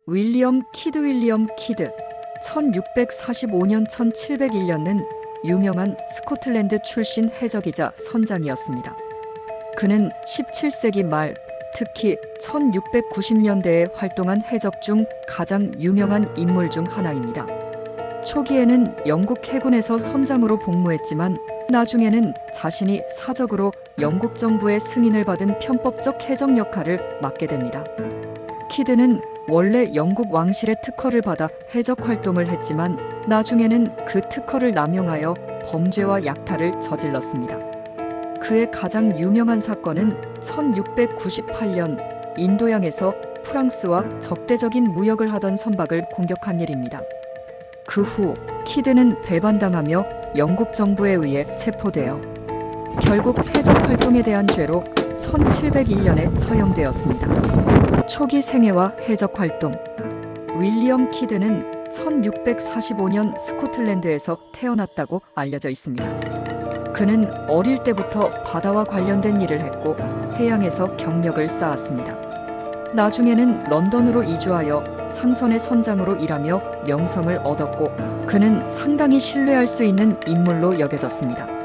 윌리엄 키드 1645년 1701년은 유명한 스코틀랜드 출신 해적이자 선장이었습니다. 그는 17세기 말, 특히 1690년대에 활동한 해적 중 가장 유명한 인물 중 하나입니다. 초기에는 영국 해군에서 선장으로 복무했지만 나중에는 자신이 사적으로 영국 정부의 승인을 받은 편법적 해적 역할을 맡게 됩니다. 키드는 원래 영국 왕실의 특허를 받아 해적 활동을 했지만 나중에는 그 특허를 남용하여 범죄와 약탈을 저질렀습니다. 그의 가장 유명한 사건은 1698년 인도양에서 프랑스와 적대적인 무역을 하던 선박을 공격한 일입니다. 그 후 키드는 배반당하며 영국 정부에 의해 체포되어 결국 해적 활동에 대한 죄로 1701년에 처형되었습니다. 초기 생애와 해적 활동. 윌리엄 키드는 1645년 스코틀랜드에서 태어났다고 알려져 있습니다. 그는 어릴 때부터 바다와 관련된 일을 했고 해양에서 경력을 쌓았습니다. 나중에는 런던으로 이주하여 상선의 선장으로 일하며 명성을 얻었고 그는 상당히 신뢰할 수 있는 인물로 여겨졌습니다.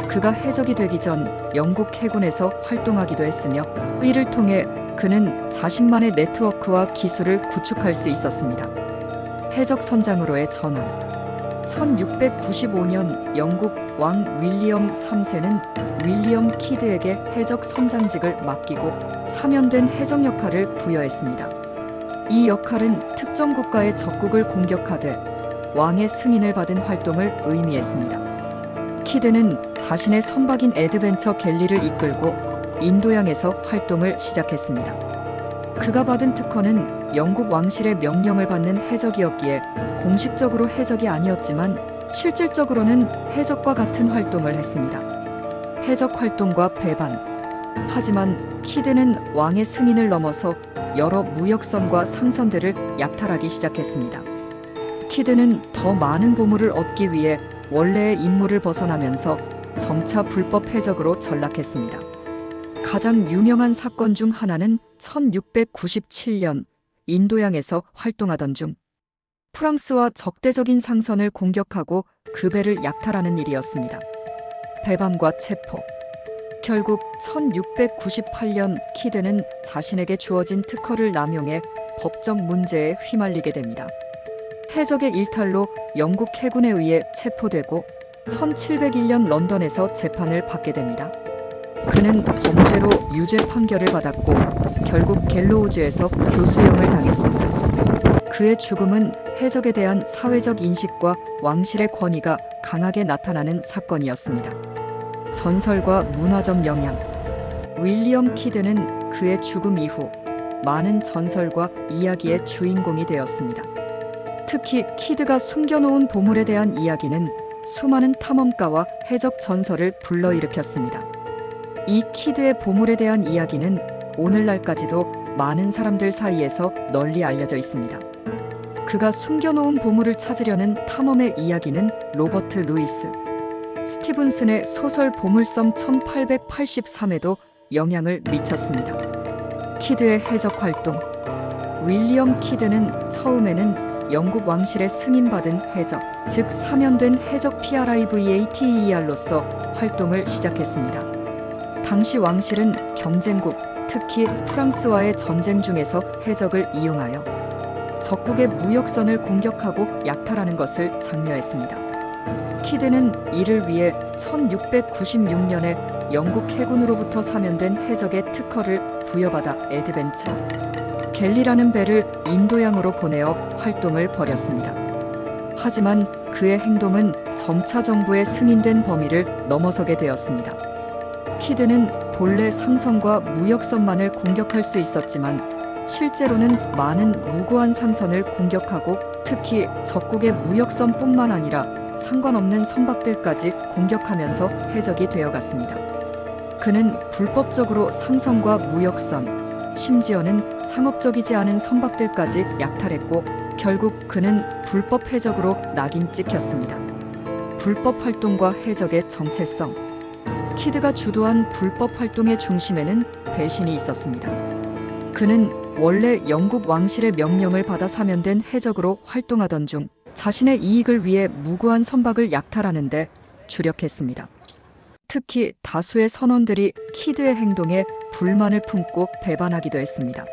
그가 해적이 되기 전 영국 해군에서 활동하기도 했으며 이를 통해 그는 자신만의 네트워크와 기술을 구축할 수 있었습니다. 해적 선장으로의 전환. 1695년 영국 왕 윌리엄 3세는 윌리엄 키드에게 해적 선장직을 맡기고 사면된 해적 역할을 부여했습니다. 이 역할은 특정 국가의 적국을 공격하되 왕의 승인을 받은 활동을 의미했습니다. 키드는 자신의 선박인 애드벤처 갤리를 이끌고 인도양에서 활동을 시작했습니다. 그가 받은 특허는 영국 왕실의 명령을 받는 해적이었기에 공식적으로 해적이 아니었지만 실질적으로는 해적과 같은 활동을 했습니다. 해적 활동과 배반. 하지만 키드는 왕의 승인을 넘어서 여러 무역선과 상선들을 약탈하기 시작했습니다. 키드는 더 많은 보물을 얻기 위해 원래의 임무를 벗어나면서 점차 불법 해적으로 전락했습니다. 가장 유명한 사건 중 하나는 1697년 인도양에서 활동하던 중 프랑스와 적대적인 상선을 공격하고 그 배를 약탈하는 일이었습니다. 배반과 체포. 결국 1698년 키드는 자신에게 주어진 특허를 남용해 법적 문제에 휘말리게 됩니다. 해적의 일탈로 영국 해군에 의해 체포되고 1701년 런던에서 재판을 받게 됩니다. 그는 범죄로 유죄 판결을 받았고 결국 갤로우즈에서 교수형을 당했습니다. 그의 죽음은 해적에 대한 사회적 인식과 왕실의 권위가 강하게 나타나는 사건이었습니다. 전설과 문화적 영향. 윌리엄 키드는 그의 죽음 이후 많은 전설과 이야기의 주인공이 되었습니다. 특히 키드가 숨겨놓은 보물에 대한 이야기는 수많은 탐험가와 해적 전설을 불러일으켰습니다. 이 키드의 보물에 대한 이야기는 오늘날까지도 많은 사람들 사이에서 널리 알려져 있습니다. 그가 숨겨놓은 보물을 찾으려는 탐험의 이야기는 로버트 루이스 스티븐슨의 소설 보물섬 1883에도 영향을 미쳤습니다. 키드의 해적 활동. 윌리엄 키드는 처음에는 영국 왕실의 승인받은 해적, 즉 사면된 해적 PRIVATER로서 활동을 시작했습니다. 당시 왕실은 경쟁국, 특히 프랑스와의 전쟁 중에서 해적을 이용하여 적국의 무역선을 공격하고 약탈하는 것을 장려했습니다. 키드는 이를 위해 1696년에 영국 해군으로부터 사면된 해적의 특허를 부여받아 애드벤처 갤리라는 배를 인도양으로 보내어 활동을 벌였습니다. 하지만 그의 행동은 점차 정부의 승인된 범위를 넘어서게 되었습니다. 키드는 본래 상선과 무역선만을 공격할 수 있었지만 실제로는 많은 무고한 상선을 공격하고 특히 적국의 무역선뿐만 아니라 상관없는 선박들까지 공격하면서 해적이 되어갔습니다. 그는 불법적으로 상선과 무역선, 심지어는 상업적이지 않은 선박들까지 약탈했고 결국 그는 불법 해적으로 낙인 찍혔습니다. 불법 활동과 해적의 정체성. 키드가 주도한 불법 활동의 중심에는 배신이 있었습니다. 그는 원래 영국 왕실의 명령을 받아 사면된 해적으로 활동하던 중 자신의 이익을 위해 무고한 선박을 약탈하는 데 주력했습니다. 특히 다수의 선원들이 키드의 행동에 불만을 품고 배반하기도 했습니다.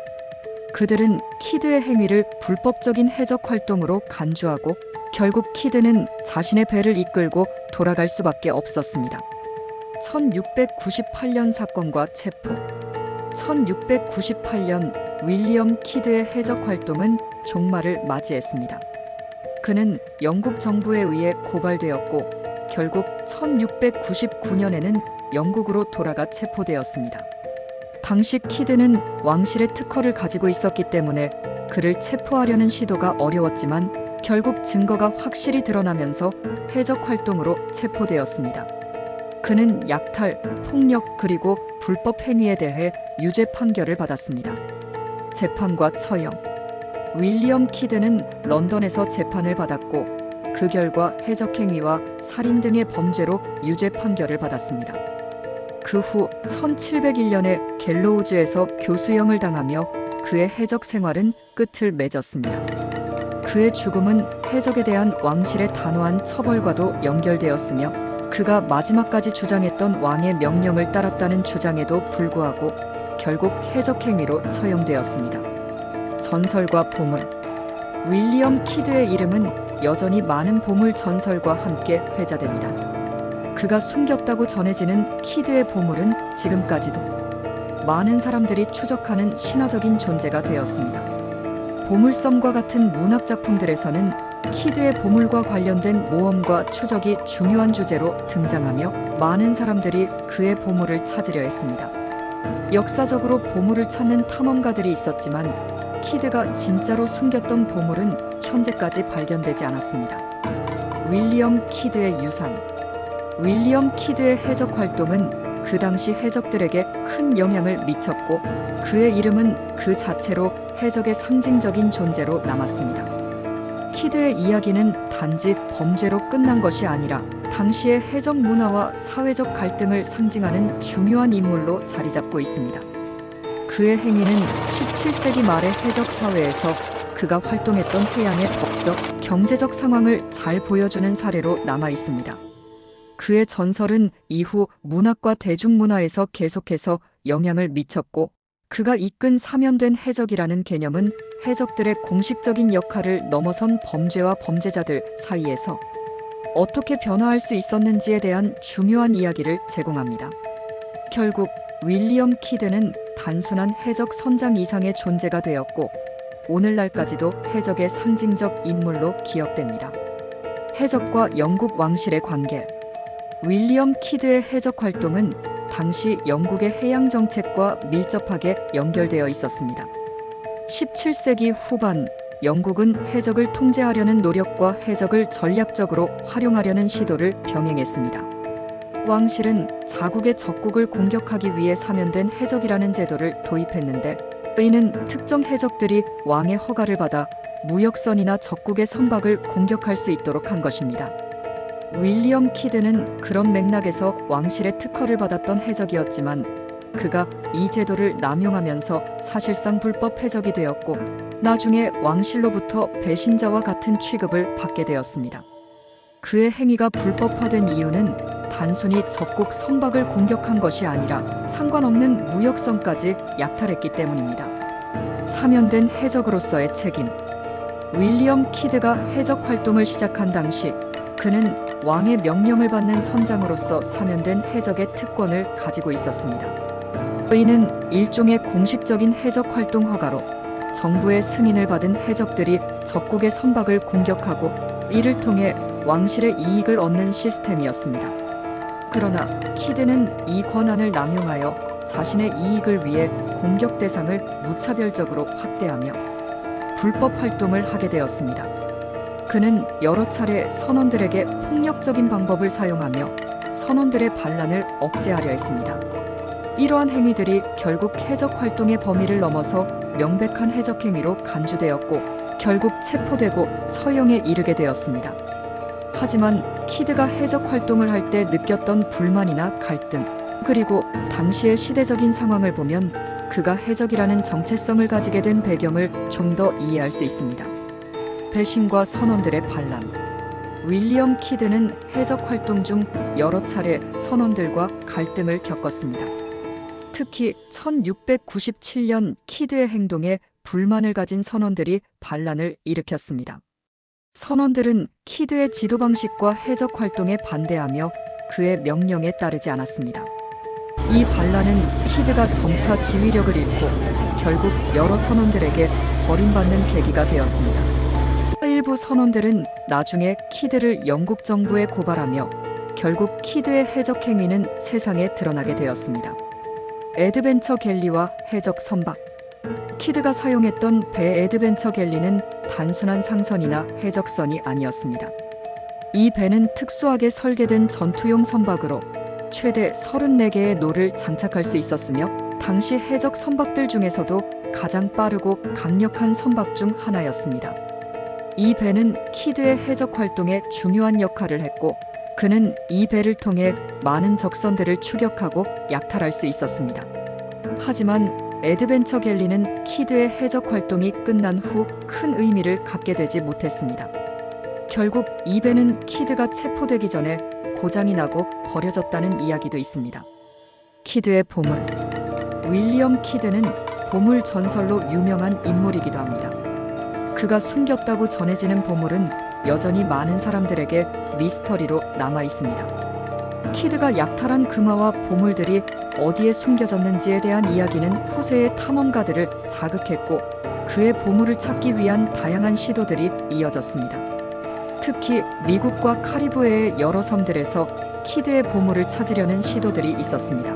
그들은 키드의 행위를 불법적인 해적 활동으로 간주하고 결국 키드는 자신의 배를 이끌고 돌아갈 수밖에 없었습니다. 1698년 사건과 체포. 1698년 윌리엄 키드의 해적 활동은 종말을 맞이했습니다. 그는 영국 정부에 의해 고발되었고 결국 1699년에는 영국으로 돌아가 체포되었습니다. 당시 키드는 왕실의 특허를 가지고 있었기 때문에 그를 체포하려는 시도가 어려웠지만 결국 증거가 확실히 드러나면서 해적 활동으로 체포되었습니다. 그는 약탈, 폭력 그리고 불법 행위에 대해 유죄 판결을 받았습니다. 재판과 처형. 윌리엄 키드는 런던에서 재판을 받았고 그 결과 해적 행위와 살인 등의 범죄로 유죄 판결을 받았습니다. 그 후 1701년에 갤로우즈에서 교수형을 당하며 그의 해적 생활은 끝을 맺었습니다. 그의 죽음은 해적에 대한 왕실의 단호한 처벌과도 연결되었으며 그가 마지막까지 주장했던 왕의 명령을 따랐다는 주장에도 불구하고 결국 해적 행위로 처형되었습니다. 전설과 보물. 윌리엄 키드의 이름은 여전히 많은 보물 전설과 함께 회자됩니다. 그가 숨겼다고 전해지는 키드의 보물은 지금까지도 많은 사람들이 추적하는 신화적인 존재가 되었습니다. 보물섬과 같은 문학작품들에서는 키드의 보물과 관련된 모험과 추적이 중요한 주제로 등장하며 많은 사람들이 그의 보물을 찾으려 했습니다. 역사적으로 보물을 찾는 탐험가들이 있었지만 키드가 진짜로 숨겼던 보물은 현재까지 발견되지 않았습니다. 윌리엄 키드의 유산. 윌리엄 키드의 해적 활동은 그 당시 해적들에게 큰 영향을 미쳤고 그의 이름은 그 자체로 해적의 상징적인 존재로 남았습니다. 키드의 이야기는 단지 범죄로 끝난 것이 아니라 당시의 해적 문화와 사회적 갈등을 상징하는 중요한 인물로 자리 잡고 있습니다. 그의 행위는 17세기 말의 해적 사회에서 그가 활동했던 해양의 법적, 경제적 상황을 잘 보여주는 사례로 남아 있습니다. 그의 전설은 이후 문학과 대중문화에서 계속해서 영향을 미쳤고 그가 이끈 사면된 해적이라는 개념은 해적들의 공식적인 역할을 넘어선 범죄와 범죄자들 사이에서 어떻게 변화할 수 있었는지에 대한 중요한 이야기를 제공합니다. 결국 윌리엄 키드는 단순한 해적 선장 이상의 존재가 되었고 오늘날까지도 해적의 상징적 인물로 기억됩니다. 해적과 영국 왕실의 관계. 윌리엄 키드의 해적 활동은 당시 영국의 해양 정책과 밀접하게 연결되어 있었습니다. 17세기 후반 영국은 해적을 통제하려는 노력과 해적을 전략적으로 활용하려는 시도를 병행했습니다. 왕실은 자국의 적국을 공격하기 위해 사면된 해적이라는 제도를 도입했는데 이는 특정 해적들이 왕의 허가를 받아 무역선이나 적국의 선박을 공격할 수 있도록 한 것입니다. 윌리엄 키드는 그런 맥락에서 왕실의 특허를 받았던 해적이었지만 그가 이 제도를 남용하면서 사실상 불법 해적이 되었고 나중에 왕실로부터 배신자와 같은 취급을 받게 되었습니다. 그의 행위가 불법화된 이유는 단순히 적국 선박을 공격한 것이 아니라 상관없는 무역선까지 약탈했기 때문입니다. 사면된 해적으로서의 책임. 윌리엄 키드가 해적 활동을 시작한 당시 그는 왕의 명령을 받는 선장으로서 사면된 해적의 특권을 가지고 있었습니다. 이는 일종의 공식적인 해적 활동 허가로 정부의 승인을 받은 해적들이 적국의 선박을 공격하고 이를 통해 왕실의 이익을 얻는 시스템이었습니다. 그러나 키드는 이 권한을 남용하여 자신의 이익을 위해 공격 대상을 무차별적으로 확대하며 불법 활동을 하게 되었습니다. 그는 여러 차례 선원들에게 폭력적인 방법을 사용하며 선원들의 반란을 억제하려 했습니다. 이러한 행위들이 결국 해적 활동의 범위를 넘어서 명백한 해적 행위로 간주되었고 결국 체포되고 처형에 이르게 되었습니다. 하지만 키드가 해적 활동을 할 때 느꼈던 불만이나 갈등, 그리고 당시의 시대적인 상황을 보면 그가 해적이라는 정체성을 가지게 된 배경을 좀 더 이해할 수 있습니다. 배신과 선원들의 반란. 윌리엄 키드는 해적 활동 중 여러 차례 선원들과 갈등을 겪었습니다. 특히 1697년 키드의 행동에 불만을 가진 선원들이 반란을 일으켰습니다. 선원들은 키드의 지도 방식과 해적 활동에 반대하며 그의 명령에 따르지 않았습니다. 이 반란은 키드가 점차 지휘력을 잃고 결국 여러 선원들에게 버림받는 계기가 되었습니다. 일부 선원들은 나중에 키드를 영국 정부에 고발하며 결국 키드의 해적 행위는 세상에 드러나게 되었습니다. 애드벤처 갤리와 해적 선박. 키드가 사용했던 배 애드벤처 갤리는 단순한 상선이나 해적선이 아니었습니다. 이 배는 특수하게 설계된 전투용 선박으로 최대 34개의 노를 장착할 수 있었으며 당시 해적 선박들 중에서도 가장 빠르고 강력한 선박 중 하나였습니다. 이 배는 키드의 해적 활동에 중요한 역할을 했고 그는 이 배를 통해 많은 적선들을 추격하고 약탈할 수 있었습니다. 하지만 애드벤처 갤리는 키드의 해적 활동이 끝난 후 큰 의미를 갖게 되지 못했습니다. 결국 이 배는 키드가 체포되기 전에 고장이 나고 버려졌다는 이야기도 있습니다. 키드의 보물. 윌리엄 키드는 보물 전설로 유명한 인물이기도 합니다. 그가 숨겼다고 전해지는 보물은 여전히 많은 사람들에게 미스터리로 남아 있습니다. 키드가 약탈한 금화와 보물들이 어디에 숨겨졌는지에 대한 이야기는 후세의 탐험가들을 자극했고 그의 보물을 찾기 위한 다양한 시도들이 이어졌습니다. 특히 미국과 카리브해의 여러 섬들에서 키드의 보물을 찾으려는 시도들이 있었습니다.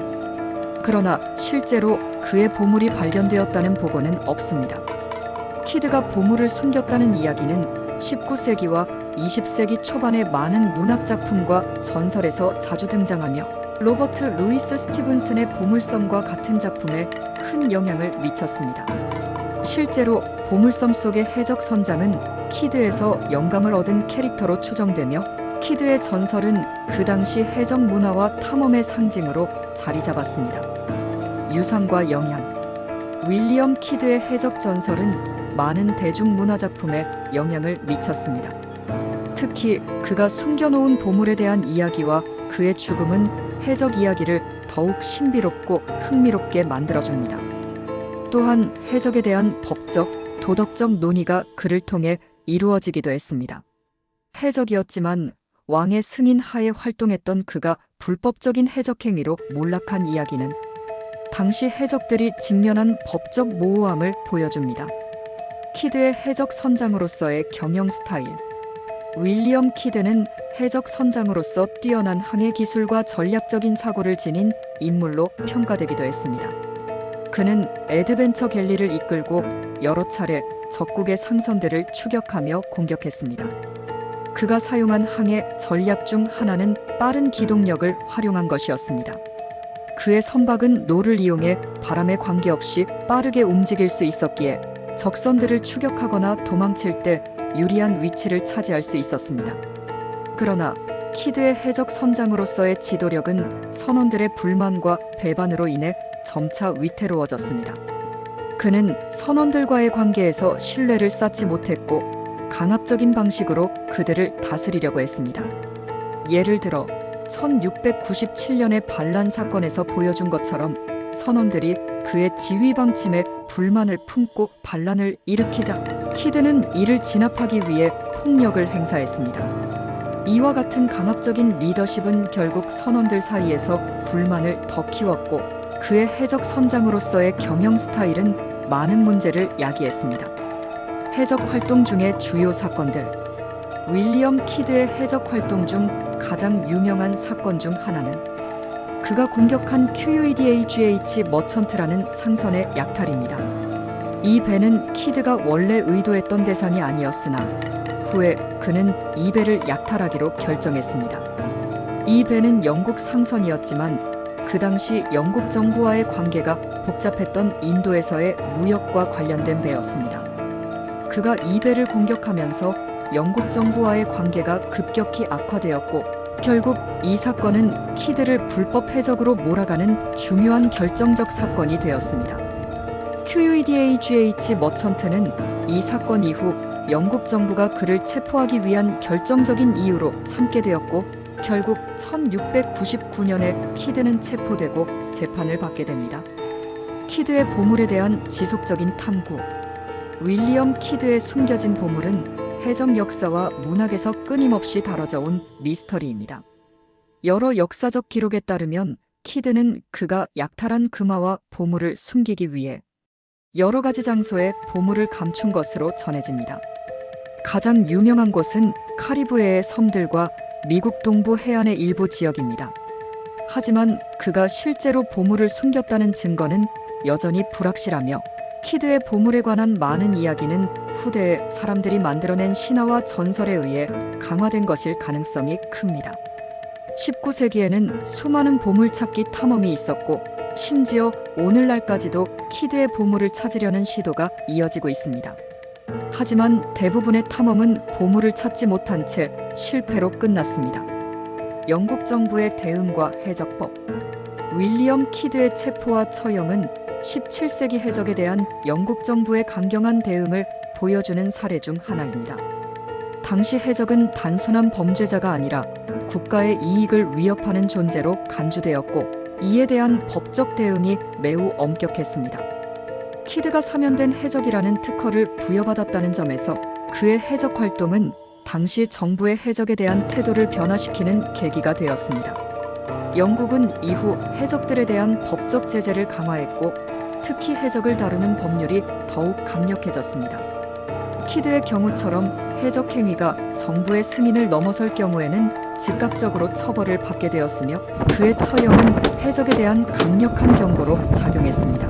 그러나 실제로 그의 보물이 발견되었다는 보고는 없습니다. 키드가 보물을 숨겼다는 이야기는 19세기와 20세기 초반의 많은 문학작품과 전설에서 자주 등장하며 로버트 루이스 스티븐슨의 보물섬과 같은 작품에 큰 영향을 미쳤습니다. 실제로 보물섬 속의 해적 선장은 키드에서 영감을 얻은 캐릭터로 추정되며 키드의 전설은 그 당시 해적 문화와 탐험의 상징으로 자리 잡았습니다. 유산과 영향. 윌리엄 키드의 해적 전설은 많은 대중문화작품에 영향을 미쳤습니다. 특히 그가 숨겨놓은 보물에 대한 이야기와 그의 죽음은 해적 이야기를 더욱 신비롭고 흥미롭게 만들어줍니다. 또한 해적에 대한 법적, 도덕적 논의가 그를 통해 이루어지기도 했습니다. 해적이었지만 왕의 승인 하에 활동했던 그가 불법적인 해적 행위로 몰락한 이야기는 당시 해적들이 직면한 법적 모호함을 보여줍니다. 키드의 해적 선장으로서의 경영 스타일. 윌리엄 키드는 해적 선장으로서 뛰어난 항해 기술과 전략적인 사고를 지닌 인물로 평가되기도 했습니다. 그는 애드벤처 갤리를 이끌고 여러 차례 적국의 상선들을 추격하며 공격했습니다. 그가 사용한 항해 전략 중 하나는 빠른 기동력을 활용한 것이었습니다. 그의 선박은 노를 이용해 바람에 관계없이 빠르게 움직일 수 있었기에 적선들을 추격하거나 도망칠 때 유리한 위치를 차지할 수 있었습니다. 그러나 키드의 해적 선장으로서의 지도력은 선원들의 불만과 배반으로 인해 점차 위태로워졌습니다. 그는 선원들과의 관계에서 신뢰를 쌓지 못했고 강압적인 방식으로 그들을 다스리려고 했습니다. 예를 들어 1697년의 반란 사건에서 보여준 것처럼 선원들이 그의 지휘 방침에 불만을 품고 반란을 일으키자 키드는 이를 진압하기 위해 폭력을 행사했습니다. 이와 같은 강압적인 리더십은 결국 선원들 사이에서 불만을 더 키웠고 그의 해적 선장으로서의 경영 스타일은 많은 문제를 야기했습니다. 해적 활동 중의 주요 사건들. 윌리엄 키드의 해적 활동 중 가장 유명한 사건 중 하나는 그가 공격한 QUDAGH 머천트라는 상선의 약탈입니다. 이 배는 키드가 원래 의도했던 대상이 아니었으나 후에 그는 이 배를 약탈하기로 결정했습니다. 이 배는 영국 상선이었지만 그 당시 영국 정부와의 관계가 복잡했던 인도에서의 무역과 관련된 배였습니다. 그가 이 배를 공격하면서 영국 정부와의 관계가 급격히 악화되었고 결국 이 사건은 키드를 불법 해적으로 몰아가는 중요한 결정적 사건이 되었습니다. QUDAGH 머천트는 이 사건 이후 영국 정부가 그를 체포하기 위한 결정적인 이유로 삼게 되었고 결국 1699년에 키드는 체포되고 재판을 받게 됩니다. 키드의 보물에 대한 지속적인 탐구. 윌리엄 키드의 숨겨진 보물은 해적 역사와 문학에서 끊임없이 다뤄져 온 미스터리입니다. 여러 역사적 기록에 따르면 키드는 그가 약탈한 금화와 보물을 숨기기 위해 여러 가지 장소에 보물을 감춘 것으로 전해집니다. 가장 유명한 곳은 카리브해의 섬들과 미국 동부 해안의 일부 지역입니다. 하지만 그가 실제로 보물을 숨겼다는 증거는 여전히 불확실하며 키드의 보물에 관한 많은 이야기는 후대에 사람들이 만들어낸 신화와 전설에 의해 강화된 것일 가능성이 큽니다. 19세기에는 수많은 보물찾기 탐험이 있었고 심지어 오늘날까지도 키드의 보물을 찾으려는 시도가 이어지고 있습니다. 하지만 대부분의 탐험은 보물을 찾지 못한 채 실패로 끝났습니다. 영국 정부의 대응과 해적법. 윌리엄 키드의 체포와 처형은 17세기 해적에 대한 영국 정부의 강경한 대응을 보여주는 사례 중 하나입니다. 당시 해적은 단순한 범죄자가 아니라 국가의 이익을 위협하는 존재로 간주되었고 이에 대한 법적 대응이 매우 엄격했습니다. 키드가 사면된 해적이라는 특허를 부여받았다는 점에서 그의 해적 활동은 당시 정부의 해적에 대한 태도를 변화시키는 계기가 되었습니다. 영국은 이후 해적들에 대한 법적 제재를 강화했고 특히 해적을 다루는 법률이 더욱 강력해졌습니다. 키드의 경우처럼 해적 행위가 정부의 승인을 넘어설 경우에는 즉각적으로 처벌을 받게 되었으며 그의 처형은 해적에 대한 강력한 경고로 작용했습니다.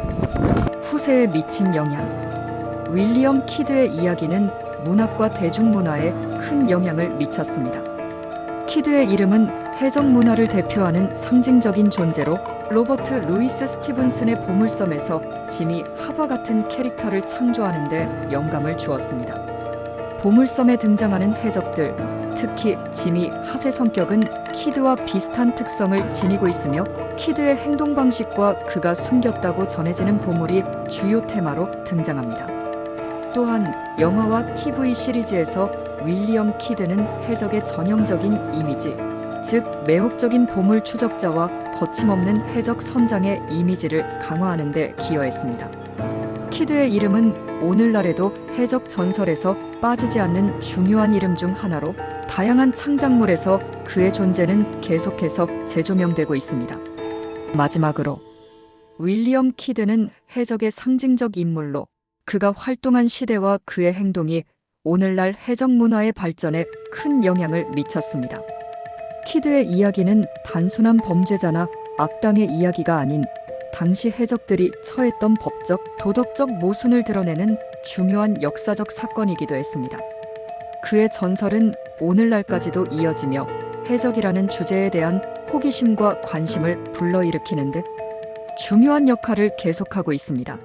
후세에 미친 영향. 윌리엄 키드의 이야기는 문학과 대중문화에 큰 영향을 미쳤습니다. 키드의 이름은 해적 문화를 대표하는 상징적인 존재로 로버트 루이스 스티븐슨의 보물섬에서 지미 하버 같은 캐릭터를 창조하는 데 영감을 주었습니다. 보물섬에 등장하는 해적들, 특히 지미 핫의 성격은 키드와 비슷한 특성을 지니고 있으며 키드의 행동 방식과 그가 숨겼다고 전해지는 보물이 주요 테마로 등장합니다. 또한 영화와 TV 시리즈에서 윌리엄 키드는 해적의 전형적인 이미지, 즉 매혹적인 보물 추적자와 거침없는 해적 선장의 이미지를 강화하는 데 기여했습니다. 키드의 이름은 오늘날에도 해적 전설에서 빠지지 않는 중요한 이름 중 하나로 다양한 창작물에서 그의 존재는 계속해서 재조명되고 있습니다. 마지막으로 윌리엄 키드는 해적의 상징적 인물로 그가 활동한 시대와 그의 행동이 오늘날 해적 문화의 발전에 큰 영향을 미쳤습니다. 키드의 이야기는 단순한 범죄자나 악당의 이야기가 아닌 당시 해적들이 처했던 법적, 도덕적 모순을 드러내는 중요한 역사적 사건이기도 했습니다. 그의 전설은 오늘날까지도 이어지며 해적이라는 주제에 대한 호기심과 관심을 불러일으키는 데 중요한 역할을 계속하고 있습니다.